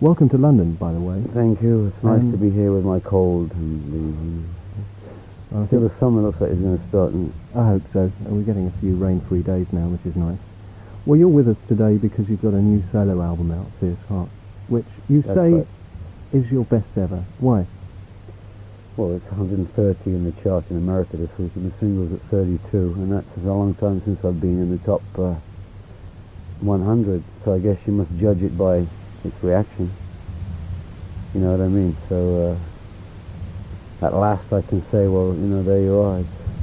Welcome to London, by the way. Thank you. It's nice to be here with my cold. And I still think the summer looks like it's going to start. I hope so. We're getting a few rain-free days now, which is nice. Well, you're with us today because you've got a new solo album out, Fierce Heart, which you That's say right. is your best ever. Why? Well, it's 130 in the chart in America this week, and the single's at 32, and that's a long time since I've been in the top 100. So I guess you must judge it by its reaction. You know what I mean? So at last I can say, well, you know, there you are.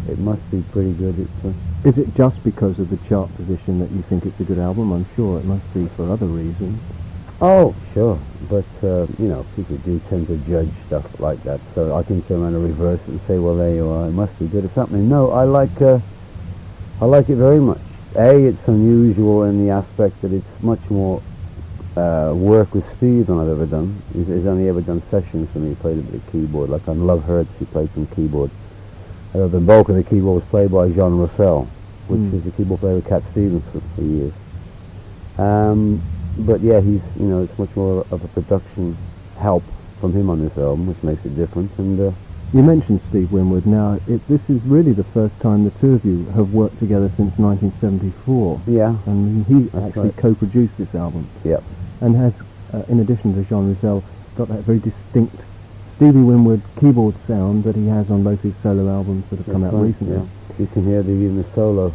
It must be pretty good. Is it just because of the chart position that you think it's a good album? I'm sure it must be for other reasons. Oh, sure. But, you know, people do tend to judge stuff like that. So I can turn around and reverse it and say, well, there you are. It must be good or something. No, I like it very much. It's unusual in the aspect that it's much more work with Steve than I've ever done. He's only ever done sessions for me. He played a bit of keyboard. Like on Love Hurts, he played some keyboard. The bulk of the keyboard was played by Jean Russell, which is the keyboard player with Cat Stevens for years. But yeah, it's much more of a production help from him on this album, which makes it different. And You mentioned Steve Winwood. Now, this is really the first time the two of you have worked together since 1974. yeah, And he That's actually right. co-produced this album. yeah. And has, in addition to Jean Roussel, got that very distinct Stevie Winwood keyboard sound that he has on both his solo albums that have come out That's right, recently. yeah. You can hear even the solo.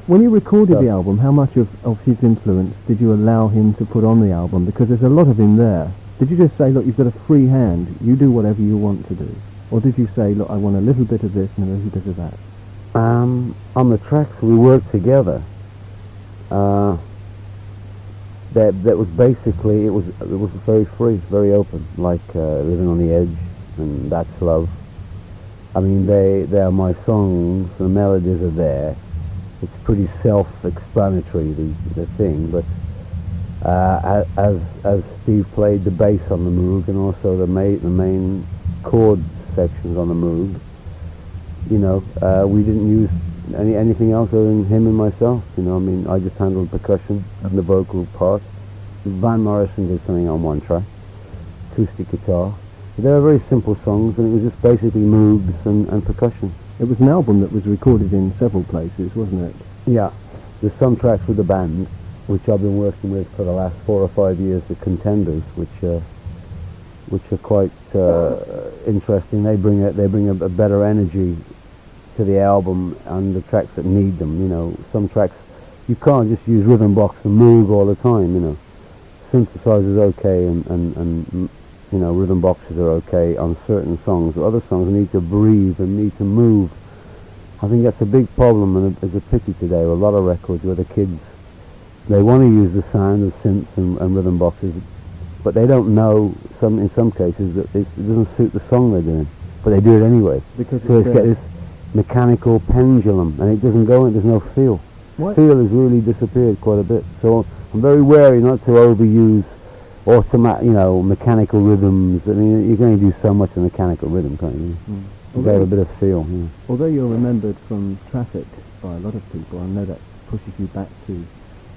When you recorded So- the album, how much of his influence did you allow him to put on the album? Because there's a lot of him there. Did you just say, look, you've got a free hand, you do whatever you want to do? Or did you say, look, I want a little bit of this and a little bit of that? On the tracks we worked together, that was basically, it was very free, very open, like Living on the Edge and That's Love. I mean, they are my songs, the melodies are there. It's pretty self-explanatory, the thing, but as Steve played the bass on the Moog and also the main chord sections on the Moog, you know, we didn't use anything else other than him and myself. You know, I mean, I just handled percussion and the vocal part. Van Morrison did something on one track, acoustic guitar. They were very simple songs, and it was just basically Moogs and percussion. It was an album that was recorded in several places, wasn't it? Yeah, there's some tracks with the band, which I've been working with for the last 4 or 5 years, the Contenders, which are quite interesting. They bring a better energy to the album and the tracks that need them. You know, some tracks you can't just use rhythm box and Moog all the time. You know, synthesizers okay and you know, rhythm boxes are okay on certain songs, but other songs need to breathe and need to move. I think that's a big problem, and it's a pity today with a lot of records where the kids, they want to use the sound of synths and rhythm boxes, but they don't know, in some cases, that it doesn't suit the song they're doing, but they do it anyway. Because So it's got this mechanical pendulum, and it doesn't go in, there's no feel. What? Feel has really disappeared quite a bit, so I'm very wary not to overuse mechanical rhythms. I mean, you can only do so much of mechanical rhythm, can't you? You got to have a bit of feel. Yeah. Although you're remembered from Traffic by a lot of people, I know that pushes you back to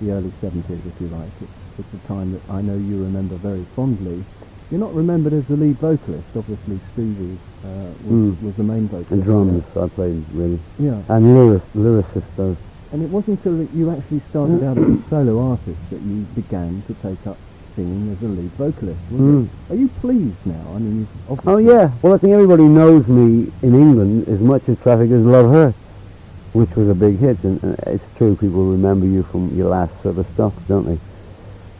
the early 70s, if you like. It's a time that I know you remember very fondly. You're not remembered as the lead vocalist. Obviously, Stevie was the main vocalist. And drums, I played really. Yeah. And lyricist, though. And it wasn't until that you actually started out as a solo artist that you began to take up singing as a lead vocalist, wasn't it? Are you pleased now? I mean, you've obviously... Oh yeah, well I think everybody knows me in England as much as Traffic as Love Hurts, which was a big hit, and it's true, people remember you from your last sort of stuff, don't they?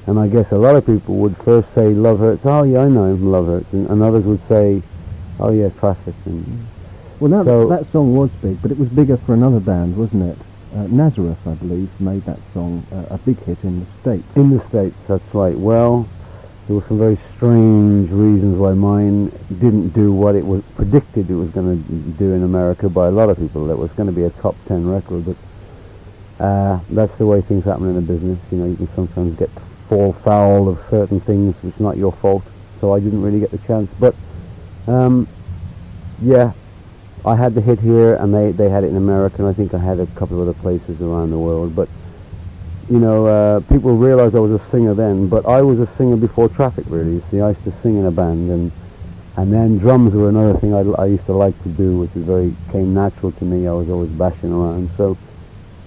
And I guess a lot of people would first say Love Hurts, oh yeah, I know him from Love Hurts, and others would say, oh yeah, Traffic. And Well, so, that song was big, but it was bigger for another band, wasn't it? Nazareth, I believe, made that song a big hit in the States. in the States, that's right. Well, there were some very strange reasons why mine didn't do what it was predicted it was going to do in America by a lot of people. It was going to be a top 10 record, but that's the way things happen in the business. You know, you can sometimes fall foul of certain things which is not your fault. So I didn't really get the chance. But yeah, I had the hit here, and they had it in America, and I think I had a couple of other places around the world. But people realised I was a singer then, but I was a singer before Traffic, really. You see, I used to sing in a band, and then drums were another thing I used to like to do, which came natural to me. I was always bashing around. So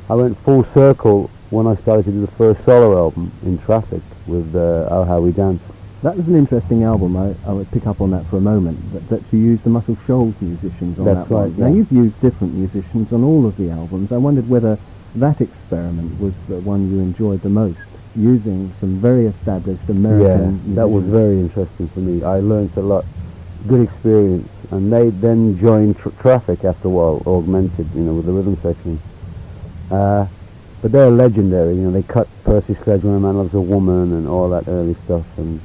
I went full circle when I started to do the first solo album in Traffic with Oh How We Dance. That was an interesting album. I would pick up on that for a moment, that you used the Muscle Shoals musicians on That's that one. right, yeah. Now, you've used different musicians on all of the albums. I wondered whether that experiment was the one you enjoyed the most, using some very established American musicians. That was very interesting for me. I learned a lot. Good experience. And they then joined Traffic after a while, augmented, with the rhythm section. But they're legendary. They cut Percy Sledge When a Man Loves a Woman and all that early stuff. And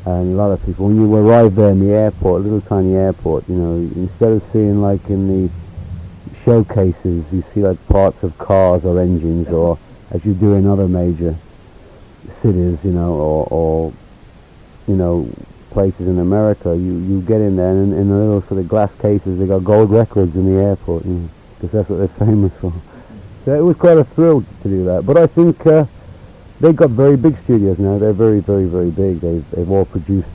a lot of people, when you arrive there in the airport, little tiny airport, instead of seeing like in the showcases, you see like parts of cars or engines, or as you do in other major cities, or places in America, you get in there, and in the little sort of glass cases, they got gold records in the airport, because that's what they're famous for. So it was quite a thrill to do that. But I think they've got very big studios now. They're very, very, very big. They've all produced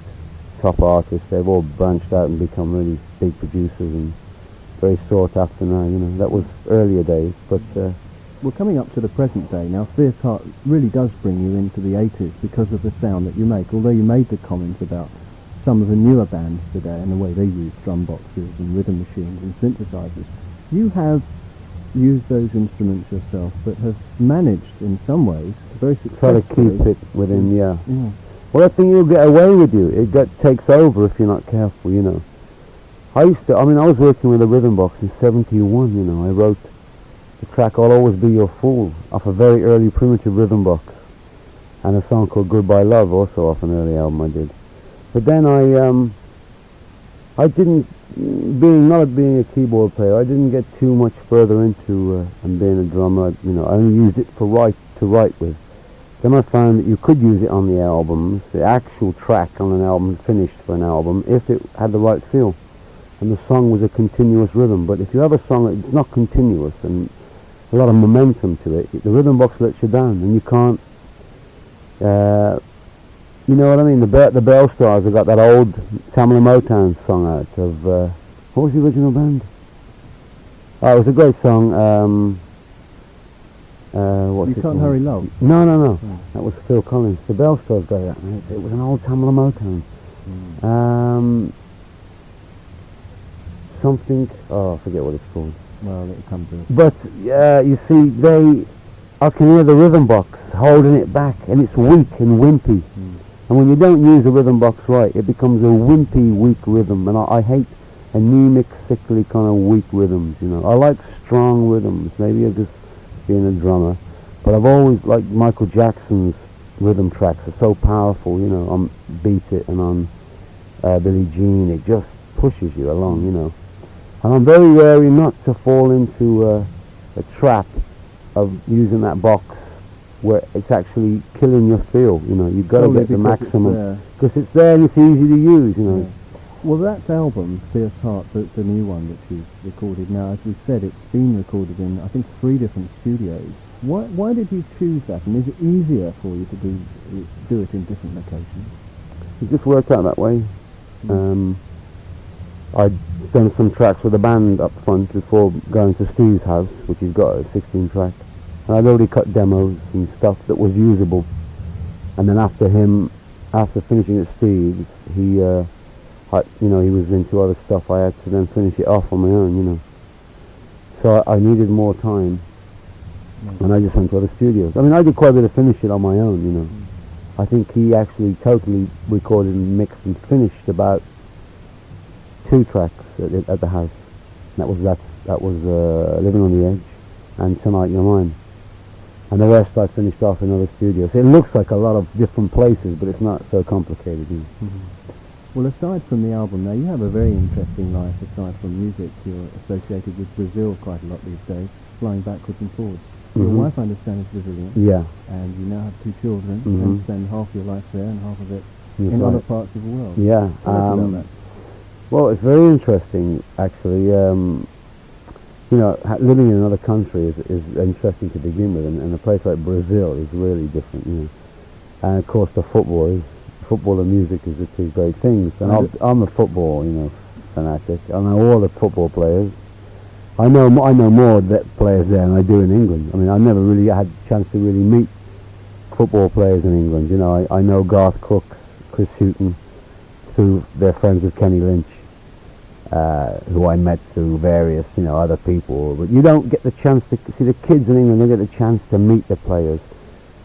top artists. They've all branched out and become really big producers and very sought after now. That was earlier days, but we're coming up to the present day now. Fierce Heart really does bring you into the 80s because of the sound that you make. Although you made the comments about some of the newer bands today and the way they use drum boxes and rhythm machines and synthesizers, you have used those instruments yourself, but have managed in some ways to very successfully try to keep it within. Yeah. Well, I think you'll get away with you. It takes over if you're not careful. I was working with a rhythm box in '71. I wrote the track "I'll Always Be Your Fool" off a very early primitive rhythm box, and a song called "Goodbye Love" also off an early album I did. But then I didn't, not being a keyboard player, I didn't get too much further into and being a drummer. I only used it to write with. Then I found that you could use it on the albums, the actual track on an album finished for an album, if it had the right feel. And the song was a continuous rhythm. But if you have a song that's not continuous and a lot of momentum to it, the rhythm box lets you down, and you can't. You know what I mean? The Bell Stars have got that old Tamla Motown song out of what was the original band? Oh, it was a great song. What's You Can't Hurry Love. No. Oh. That was Phil Collins. The Bell Stars got that. It was an old Tamla Motown. Something. Oh, I forget what it's called. Well, it'll come to it. But you see, I can hear the rhythm box holding it back, and it's weak and wimpy. And when you don't use the rhythm box right, it becomes a wimpy, weak rhythm. And I hate anemic, sickly kind of weak rhythms. I like strong rhythms. Maybe I'm just being a drummer, but I've always liked Michael Jackson's rhythm tracks. Are so powerful. On Beat It and on Billie Jean, it just pushes you along. And I'm very wary not to fall into a trap of using that box where it's actually killing your feel. You've got to get the maximum, because it's there and it's easy to use. Yeah. Well, that album, Fierce Heart, the new one that you've recorded now, as we said, it's been recorded in, I think, 3 different studios. Why did you choose that, and is it easier for you to do it in different locations? It just worked out that way. I'd done some tracks with a band up front before going to Steve's house, which he's got a 16-track. And I'd already cut demos and stuff that was usable. And then after finishing at Steve's, he was into other stuff. I had to then finish it off on my own, So I needed more time. And I just went to other studios. I did quite a bit of finishing on my own, I think he actually totally recorded and mixed and finished about 2 tracks at the house. That was Living on the Edge and Tonight You're Mine. And the rest I finished off in other studios. It looks like a lot of different places, but it's not so complicated. Well, aside from the album, now you have a very interesting life aside from music. You're associated with Brazil quite a lot these days, flying backwards and forwards. Your wife, I understand, is Brazilian. Yeah. And you now have 2 children and spend half your life there and half of it in other parts of the world. Yeah. Tell us about that. Well, it's very interesting, actually. you know, living in another country is interesting to begin with, and a place like Brazil is really different, you know. And of course, football and music is the two great things. And I'm a football, you know, fanatic. I know all the football players. I know more players there than I do in England. I mean, I never really had a chance to really meet football players in England. You know, I know Garth Crooks, Chris Hughton, through they're friends with Kenny Lynch, who I met through various, you know, other people. But you don't get the chance to see the kids in England. Don't get the chance to meet the players,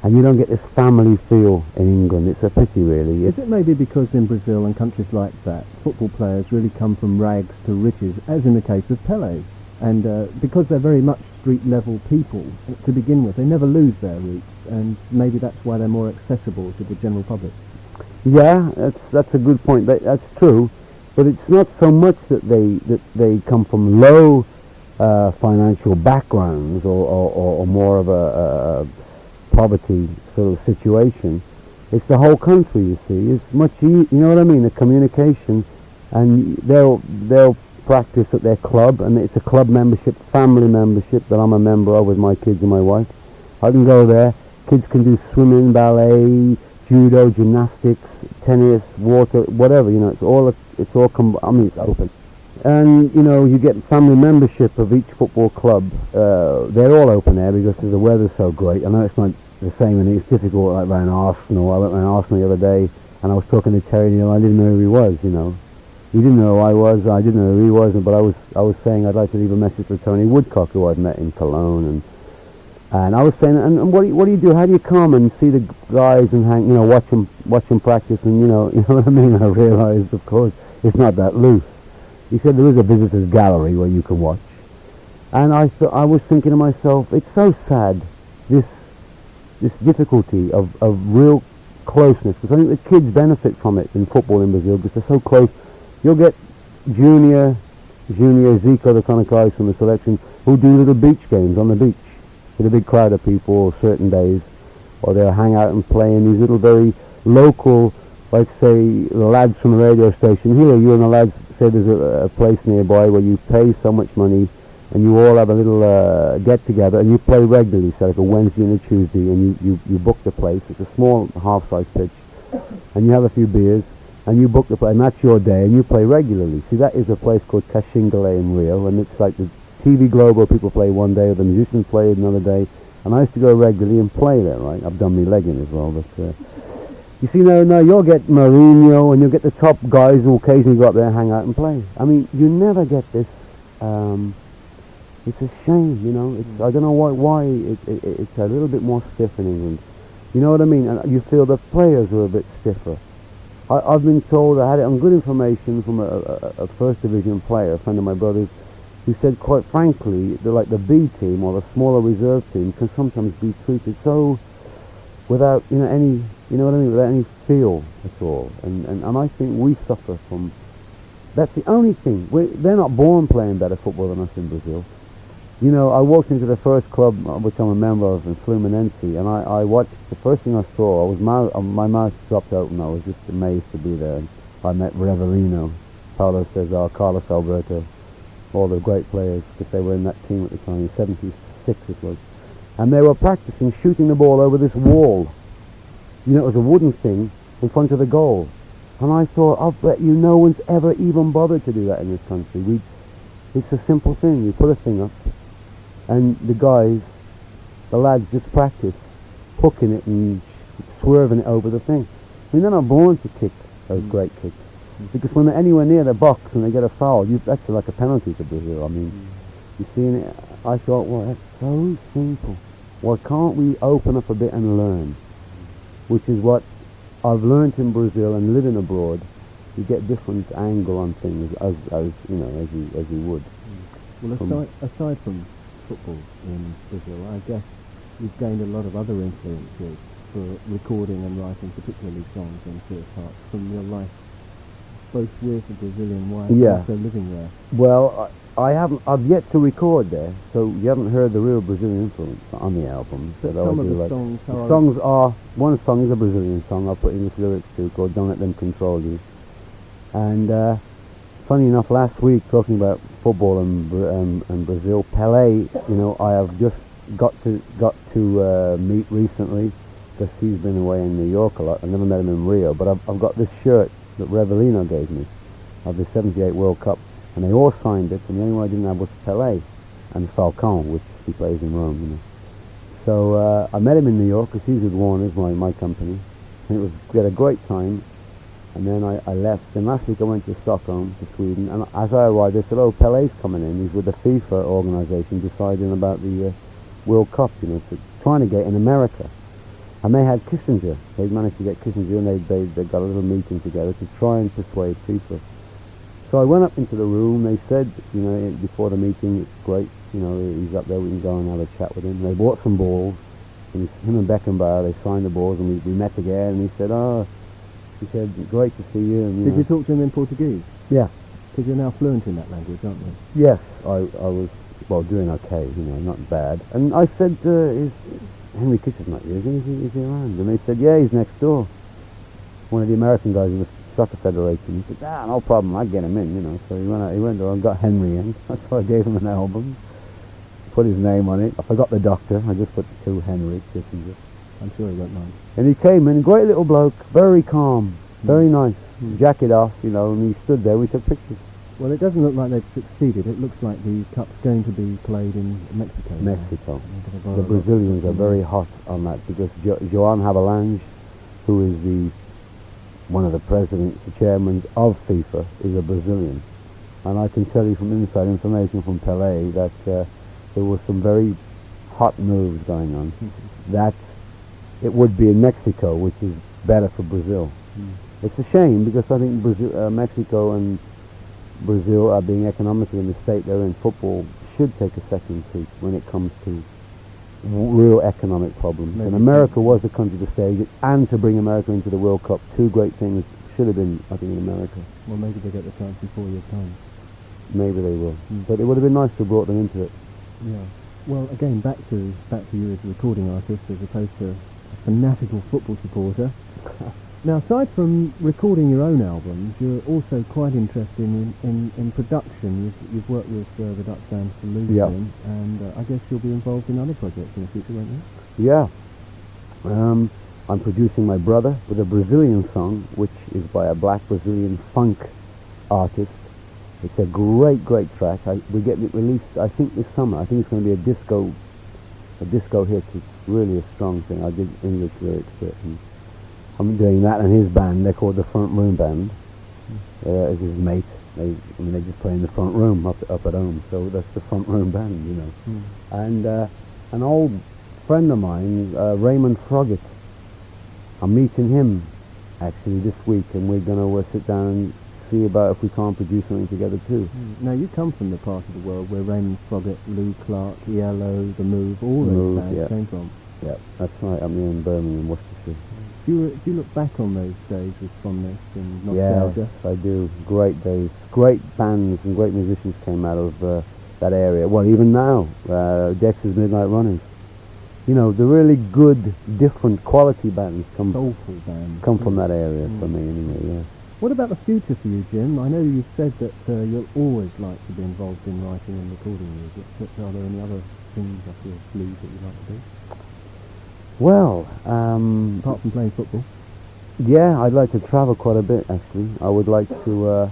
and you don't get this family feel in England. It's a pity, really. Is it maybe because in Brazil and countries like that, football players really come from rags to riches, as in the case of Pele? And because they're very much street-level people to begin with, they never lose their roots, and maybe that's why they're more accessible to the general public. Yeah, that's a good point. That's true, but it's not so much that they come from low financial backgrounds or more of a poverty sort of situation. It's the whole country, you see. It's much you know what I mean? The communication, and they'll practice at their club, and it's a club membership, family membership that I'm a member of with my kids and my wife. I can go there. Kids can do swimming, ballet, judo, gymnastics, tennis, water, whatever. You know, it's all I mean, it's open. And you know, you get family membership of each football club. They're all open air because the weather's so great. I know it's not the same, and it's difficult. Like around Arsenal, I went around Arsenal the other day, and I was talking to Terry Neal. I didn't know who he was. You know. He didn't know who I was, I didn't know who he was, but I was saying I'd like to leave a message for Tony Woodcock, who I'd met in Cologne, and I was saying, and what do you do? How do you come and see the guys and hang, you know, watch them practice, and you know what I mean? I realised, of course, it's not that loose. He said there is a visitors gallery where you can watch, and I was thinking to myself, it's so sad, this difficulty of real closeness, because I think the kids benefit from it in football in Brazil because they're so close. You'll get Junior, Zico, the kind of guys from the selection who do little beach games on the beach with a big crowd of people certain days, or they'll hang out and play in these little very local, like say the lads from the radio station here, you and the lads say there's a place nearby where you pay so much money and you all have a little get together and you play regularly, so like a Wednesday and a Tuesday, and you book the place. It's a small half-size pitch, and you have a few beers, and you book the play, and that's your day, and you play regularly. See, that is a place called Caxingale in Rio, and it's like the TV Globe where people play one day, or the musicians play another day, and I used to go regularly and play there, right? I've done my legging as well, but you see, now you'll get Mourinho, and you'll get the top guys who occasionally go up there and hang out and play. I mean, you never get this, it's a shame, you know, I don't know why it's a little bit more stiff in England. You know what I mean? And you feel the players are a bit stiffer. I've been told, I had it on good information from a first division player, a friend of my brother's, who said quite frankly, like the B team or the smaller reserve team can sometimes be treated so without, you know, any, you know what I mean, without any feel at all. And I think we suffer from, that's the only thing. They're not born playing better football than us in Brazil. You know, I walked into the first club, which I'm a member of, in Fluminense, and I watched, the first thing I saw, my mouth dropped open, I was just amazed to be there. I met Revelino, Paulo Cesar, Carlos Alberto, all the great players, because they were in that team at the time, 76 it was. And they were practicing shooting the ball over this wall. You know, it was a wooden thing in front of the goal. And I thought, I'll bet you no one's ever even bothered to do that in this country. It's a simple thing, you put a thing up, and the lads just practice hooking it and swerving it over the thing. I mean, they're not born to kick those great kicks. Because when they're anywhere near the box and they get a foul, that's like a penalty to Brazil. I mean, you see, and I thought, well, that's so simple. Why can't we open up a bit and learn? Which is what I've learned in Brazil and living abroad. You get different angle on things as you know, as you would. Well, aside from football in Brazil, I guess you've gained a lot of other influences for recording and writing, particularly songs and theatre parts, from your life, both with the Brazilian wife and also living there. Well, I've yet to record there, so you haven't heard the real Brazilian influence on the album. But some of the songs, the songs are, one song is a Brazilian song, I'll put English lyrics to, called Don't Let Them Control You. And funny enough, last week, talking about football and Brazil, Pele, I have just got to meet recently, because he's been away in New York a lot. I never met him in Rio, but I've got this shirt that Revelino gave me of the '78 World Cup, and they all signed it, and the only one I didn't have was Pele and Falcao, which he plays in Rome. So I met him in New York, because he's with Warner's, my company, and we had a great time. And then I left, and last week I went to Stockholm, to Sweden, and as I arrived, they said, "Oh, Pele's coming in. He's with the FIFA organisation deciding about the World Cup, trying to get in America." And they had Kissinger. They managed to get Kissinger, and they got a little meeting together to try and persuade FIFA. So I went up into the room. They said, before the meeting, it's great, he's up there, we can go and have a chat with him. They bought some balls, and him and Beckenbauer, they signed the balls, and we met again, and he said, "Great to see you." And, Did you talk to him in Portuguese? Yeah. Because you're now fluent in that language, aren't you? Yes, I was, doing okay, not bad. And I said, "Is Henry Kisser's not here? Is he around?" And they said, "Yeah, he's next door." One of the American guys in the Soccer Federation. He said, "No problem, I get him in." So he went there and got Henry in. That's why I gave him an album. Put his name on it. I forgot the doctor. I just put the two Henry Kissinger. I'm sure he won't mind. And he came in, great little bloke, very calm, very nice. Jacket off, and he stood there. We took pictures. Well, it doesn't look like they've succeeded. It looks like the cup's going to be played in Mexico. Mexico. The Brazilians are very hot on that, because Joan Havelange, who is one of the presidents, the chairmen of FIFA, is a Brazilian. And I can tell you from inside information from Pele that there were some very hot moves going on. That it would be in Mexico, which is better for Brazil. It's a shame, because I think Mexico and Brazil are being economically in the state they're in. Football should take a second seat when it comes to real economic problems. Maybe. And America was the country to stage it, and to bring America into the World Cup. Two great things should have been, I think, in America. Well, maybe they get the chance in 4 years' time. Maybe they will. But it would have been nice to have brought them into it. Yeah. Well, again, back to you as a recording artist as opposed to a fanatical football supporter. Now, aside from recording your own albums, you're also quite interested in production. You've worked with the Dutch band Solution, Yeah. and I guess you'll be involved in other projects in the future, won't you? Yeah. I'm producing my brother with a Brazilian song, which is by a black Brazilian funk artist. It's a great track. We're getting it released, I think, this summer. I think it's going to be a disco hit. It's really a strong thing. I did English lyrics to it. And I'm doing that, and his band, they're called the Front Room Band. As his mate, they just play in the front room up at home. So that's the Front Room Band, And an old friend of mine, Raymond Froggatt, I'm meeting him actually this week, and we're going to sit down and see about if we can't produce something together too. Now, you come from the part of the world where Raymond Froggatt, Lou Clark, ELO, The Move, all The those Move, bands yeah. came from. Yeah, that's right. I'm in Birmingham, Worcestershire. Do you look back on those days with fondness and nostalgia? Yes, I do. Great days. Great bands and great musicians came out of that area. Well, even now, Dexter's Midnight Runners. The really good, different quality bands come from that area for me anyway, yeah. What about the future for you, Jim? I know you've said that you'll always like to be involved in writing and recording music, but are there any other things up your sleeve that you'd like to do? Well, apart from playing football? Yeah, I'd like to travel quite a bit, actually. I would like to,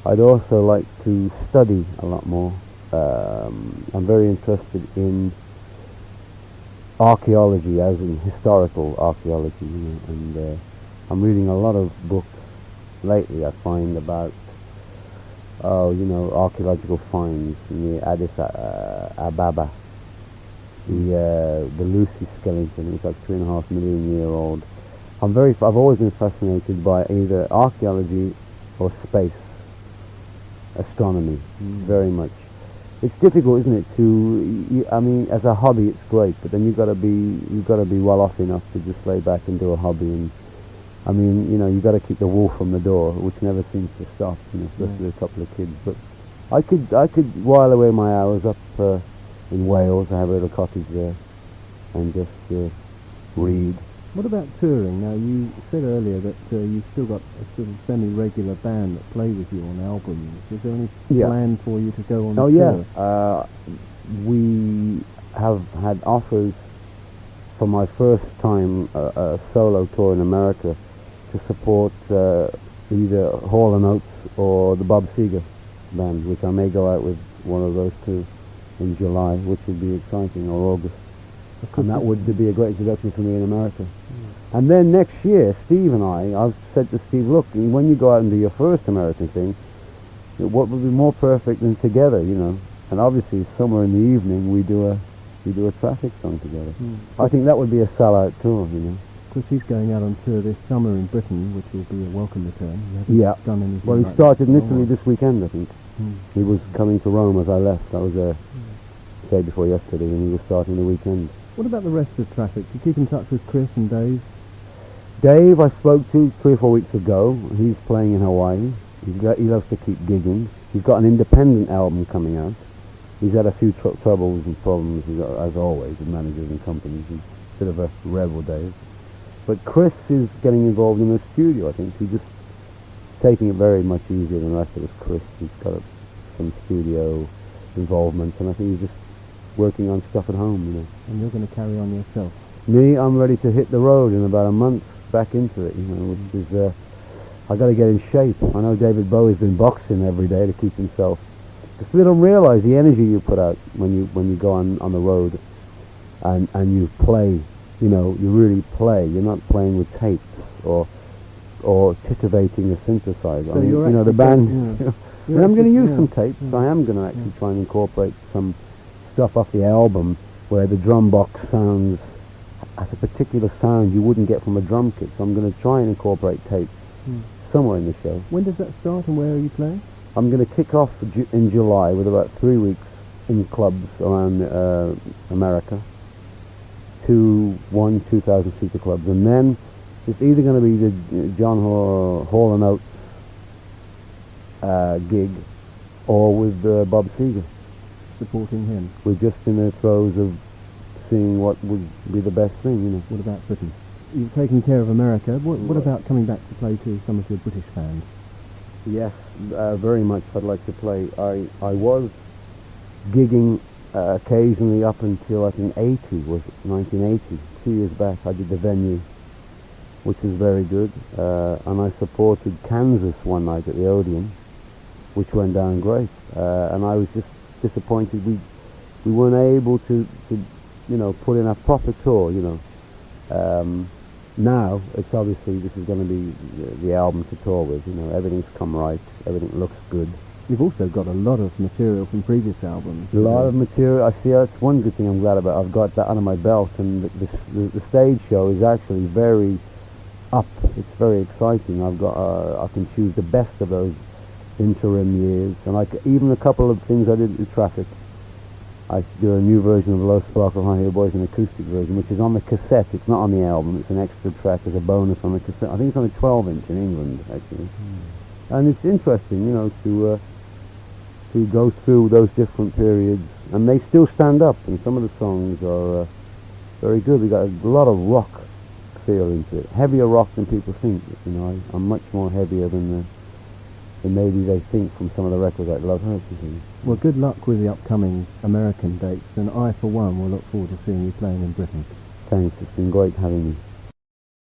I'd also like to study a lot more. I'm very interested in archaeology, as in historical archaeology, and I'm reading a lot of books lately, I find, about archaeological finds in the Addis Ababa, the Lucy skeleton. It's like 3.5 million year old. I've always been fascinated by either archaeology or space astronomy, very much. It's difficult, isn't it? I mean, as a hobby, it's great, but then you've got to be well off enough to just lay back and do a hobby. And I mean, you've got to keep the wolf from the door, which never seems to stop, especially with a couple of kids. But I could while away my hours up in Wales. I have a little cottage there, and just read What about touring? Now, you said earlier that you've still got a sort of semi-regular band that play with you on albums. Is there any Yeah. plan for you to go on Oh tour? yeah, we have had offers for my first time a solo tour in America to support either Hall and Oates or the Bob Seger band, which I may go out with one of those two in July, which would be exciting, or August. And that would be a great introduction for me in America. And then next year, Steve and I've said to Steve, look, when you go out and do your first American thing, what would be more perfect than together, you know? And obviously, somewhere in the evening, we do a traffic song together. I think that would be a sellout tour, you know. Because he's going out on tour this summer in Britain, which will be a welcome return. He hasn't Yeah. done anything Well, he like started in that for a Italy while. this weekend, I think. He was coming to Rome as I left. That was the day before yesterday, and he was starting the weekend. What about the rest of Traffic? Do you keep in touch with Chris and Dave? Dave, I spoke to 3 or 4 weeks ago. He's playing in Hawaii. He loves to keep gigging. He's got an independent album coming out. He's had a few troubles and problems, as always, with managers and companies. He's a bit of a rebel, Dave. But Chris is getting involved in the studio, I think. He's just taking it very much easier than the rest of us. Chris, he's got some studio involvement, and I think he's just working on stuff at home, you know. And you're going to carry on yourself? Me, I'm ready to hit the road in about a month, back into it, you know, which is, I got to get in shape. I know David Bowie's been boxing every day to keep himself. Because they don't realise the energy you put out when you go on the road and you play, you know, you really play. You're not playing with tapes or titivating a synthesizer. So I mean, you're you know, the actually band. going- And I'm going to use yeah. some tapes. I am going to actually try and incorporate some stuff off the album where the drum box sounds has a particular sound you wouldn't get from a drum kit. So I'm going to try and incorporate tapes somewhere in the show. When does that start and where are you playing? I'm going to kick off in July with about 3 weeks in clubs around America. 2,000 seater clubs, and then it's either going to be the John Hall and Oates gig or with Bob Seger. Supporting him. We're just in the throes of seeing what would be the best thing, you know. What about Britain? You've taken care of America. What about coming back to play to some of your British fans? Yes, very much I'd like to play. I was gigging occasionally up until I think 1980, 2 years back. I did the Venue, which was very good, and I supported Kansas one night at the Odeon, which went down great, and I was just disappointed we weren't able to you know, put in a proper tour, you know. Now it's obviously this is going to be the album to tour with, you know. Everything's come right, everything looks good. You've also got a lot of material from previous albums. A lot of material. I see. That's one good thing I'm glad about. I've got that under my belt, and the stage show is actually very up. It's very exciting. I've got. I can choose the best of those interim years, and even a couple of things I did with Traffic. I do a new version of Low Sparkle High Heel Boys, an acoustic version, which is on the cassette. It's not on the album. It's an extra track as a bonus on the cassette. I think it's on a 12-inch in England, actually. And it's interesting, you know, to go through those different periods, and they still stand up, and some of the songs are very good. We got a lot of rock feel into it, heavier rock than people think. You know, I'm much more heavier than maybe they think from some of the records like Love Hurts and things. Well, good luck with the upcoming American dates, and I, for one, will look forward to seeing you playing in Britain. Thanks, it's been great having you.